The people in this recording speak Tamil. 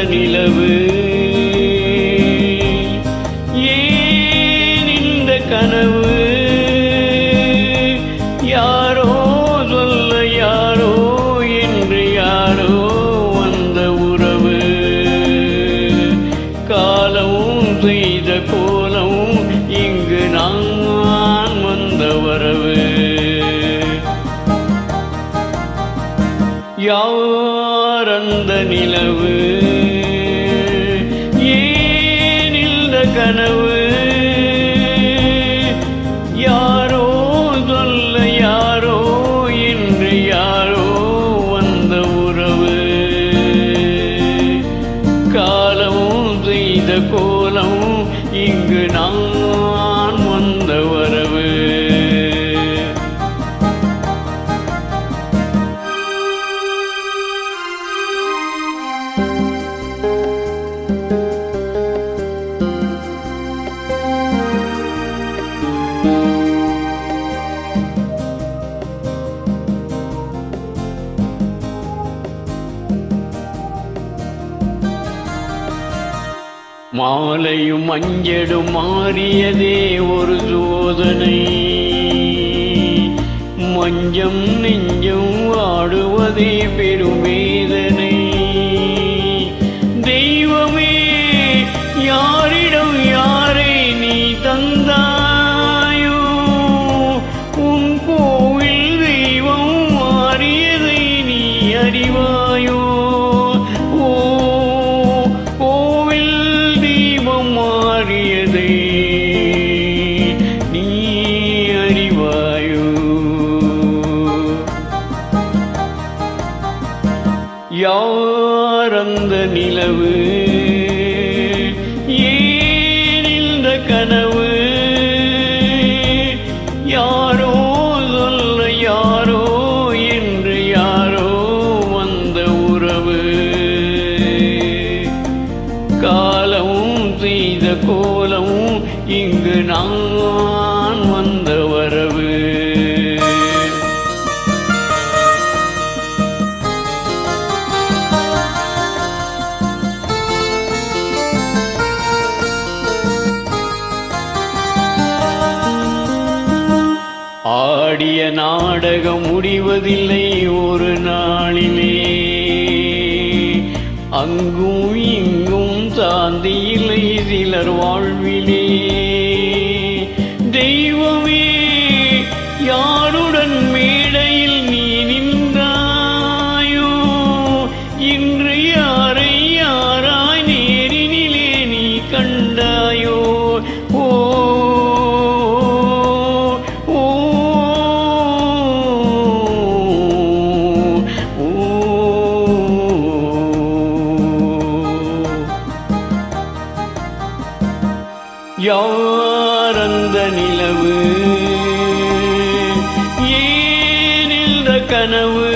நிலவு ஏன் இந்த கனவு யாரோ சொல்ல யாரோ என்று யாரோ வந்த உறவு காலமும் செய்த கோலமும் இங்கு நான் வந்த வரவு யார் அந்த நிலவு ஏன் இந்த கனவு யாரோ சொல்ல யாரோ என்று யாரோ வந்த உறவு காலமும் செய்த கோலமும் இங்கு நான் வந்த வரவு மாலையும் மஞ்சளும் மாறியதே ஒரு சோதனை மஞ்சம் நெஞ்சம் ஆடுவதே பெருமேதனை தெய்வமே யாரிடம் யாரை நீ தந்தாயோ உன் கோவில் தெய்வம் மாறியதை நீ அறிவாயோ மாறியதை நீ அறிவாயோ யார் அந்த நிலவு ஏன் இந்த கனவு யாரோ சொல்ல யாரோ என்று யாரோ வந்த உறவு காலமும் செய்த கோலமும் இங்கு நான் வந்த வரவு ஆடிய நாடகம் முடிவதில்லை ஒரு நாளிலே அங்கும் இங்கும் சாந்தி இல்லை சிலர் வாழ்விலே தெய்வமே யாருடன் மேடையில் நீ நின்றாயோ இன்று யாரை யாராய் நேரினிலே நீ கண்டாயோ ஓ யார் அந்த நிலவு ஏன் இந்த கனவு